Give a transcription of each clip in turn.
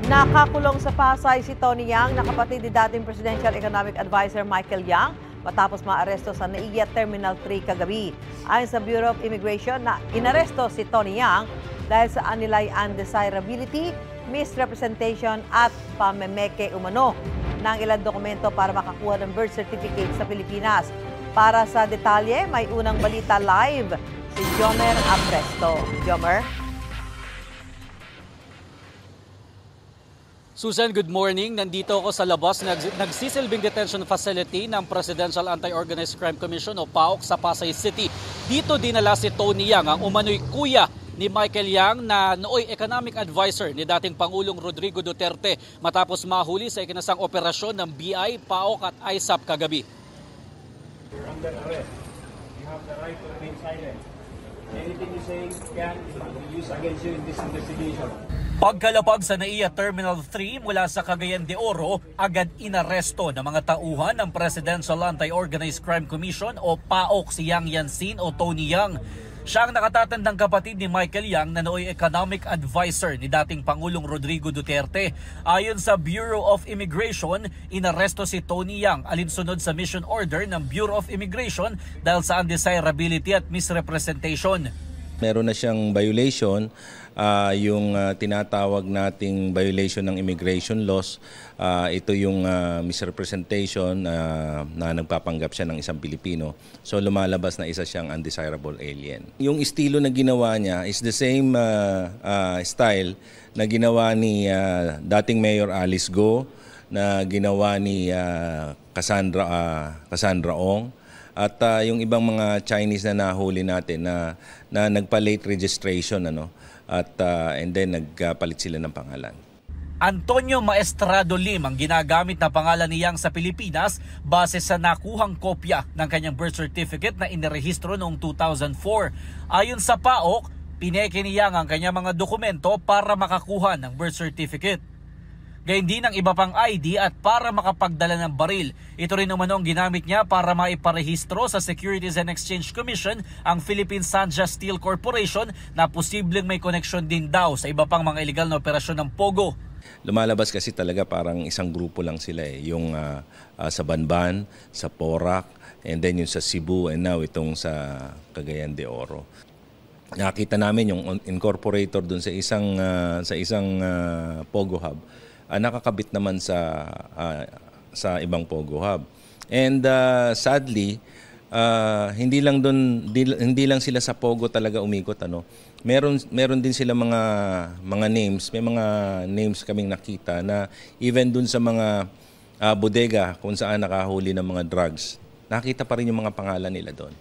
Nakakulong sa Pasay si Tony Yang na kapatid ni dating Presidential Economic Advisor Michael Yang matapos maaresto sa NAIA Terminal 3 kagabi. Ayon sa Bureau of Immigration na inaresto si Tony Yang dahil sa anilay undesirability, misrepresentation at pamemeke umano ng ilang dokumento para makakuha ng birth certificate sa Pilipinas. Para sa detalye, may unang balita live si Jomer Apresto. Jomer? Susan, good morning. Nandito ako sa labas nagsisilbing detention facility ng Presidential Anti-Organized Crime Commission o PAOK sa Pasay City. Dito dinala si Tony Yang, ang umano'y kuya ni Michael Yang na nooy economic advisor ni dating Pangulong Rodrigo Duterte matapos mahuli sa ikinasang operasyon ng BI, PAOK at ISAP kagabi. You're under arrest. You have the right to remain silent. Anything you say can be used against you in this investigation. Pagkalapag sa NAIA Terminal 3 mula sa Cagayan de Oro, agad inaresto ng mga tauhan ng Presidential Anti-Organized Crime Commission o PAOK si Yang Yancin o Tony Yang. Siya ang nakatatandang kapatid ni Michael Yang na nooy economic advisor ni dating Pangulong Rodrigo Duterte. Ayon sa Bureau of Immigration, inaresto si Tony Yang alinsunod sa mission order ng Bureau of Immigration dahil sa undesirability at misrepresentation. Meron na siyang violation, yung tinatawag nating violation ng immigration laws. Ito yung misrepresentation na nagpapanggap siya ng isang Pilipino. So lumalabas na isa siyang undesirable alien. Yung estilo na ginawa niya is the same style na ginawa ni dating Mayor Alice Go, na ginawa ni Cassandra Ong. At yung ibang mga Chinese na nahuli natin na nagpa-late registration and then nagpalit sila ng pangalan. Antonio Maestrado Lim ang ginagamit na pangalan ni Yang sa Pilipinas base sa nakuhang kopya ng kanyang birth certificate na inirehistro noong 2004. Ayon sa PAOK, pineke ni Yang ang kanyang mga dokumento para makakuha ng birth certificate. Gayun din ang iba pang ID at para makapagdala ng baril. Ito rin naman ang ginamit niya para maiparehistro sa Securities and Exchange Commission ang Philippine Sanja Steel Corporation na posibleng may koneksyon din daw sa iba pang mga illegal na operasyon ng Pogo. Lumalabas kasi talaga parang isang grupo lang sila yung sa Banban, sa Porac, and then yung sa Cebu, and now itong sa Cagayan de Oro. Nakita namin yung incorporator dun sa isang Pogo Hub. Nakakabit naman sa ibang Pogo Hub. And sadly, hindi lang sila sa Pogo talaga umikot, Meron din sila mga names, may mga names kaming nakita na even dun sa mga bodega kung saan nakahuli ng mga drugs, nakita pa rin yung mga pangalan nila doon.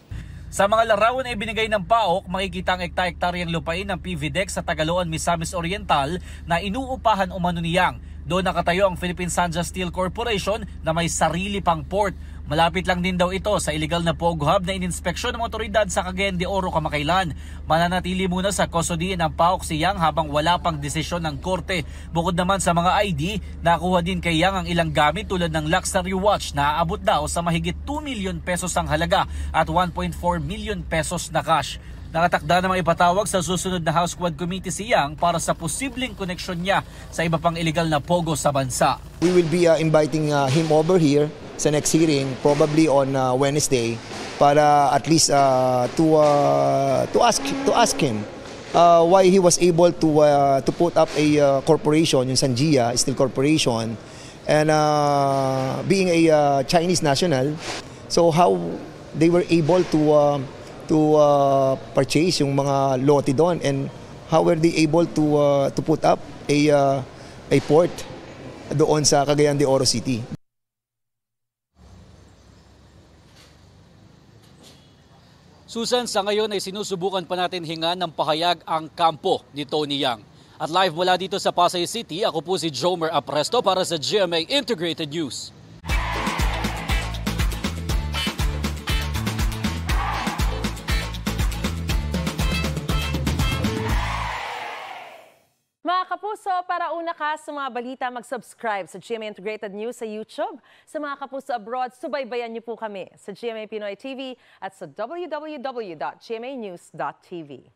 Sa mga larawan na ibinigay ng PAOK, makikita ang ekta-ektaryang lupain ng PVDEC sa Tagaloan, Misamis Oriental na inuupahan umano ni Yang. Doon nakatayo ang Philippine Sanja Steel Corporation na may sarili pang port. Malapit lang din daw ito sa illegal na Pogo Hub na ininspeksyon ng otoridad sa Cagayan de Oro kamakailan. Mananatili muna sa custody ng PAOK si Yang habang wala pang desisyon ng korte. Bukod naman sa mga ID, nakuha din kay Yang ang ilang gamit tulad ng luxury watch na aabot daw sa mahigit 2 million pesos ang halaga at 1.4 million pesos na cash. Nakatakda namang ipatawag sa susunod na House Quad Committee si Yang para sa posibleng koneksyon niya sa iba pang illegal na Pogo sa bansa. We will be inviting him over here sa next hearing, probably on Wednesday, para at least to ask him why he was able to put up a corporation, yung Sanjia Steel Corporation, and being a Chinese national, so how they were able to purchase yung mga lote doon, and how were they able to put up a port doon sa Cagayan de Oro City. Susan, sa ngayon ay sinusubukan pa natin hingan ng pahayag ang kampo ni Tony Yang. At live mula dito sa Pasay City, ako po si Jomer Apresto para sa GMA Integrated News. Mga kapuso, para una ka sa mga balita, mag-subscribe sa GMA Integrated News sa YouTube. Sa mga kapuso abroad, subaybayan niyo po kami sa GMA Pinoy TV at sa www.gmanews.tv.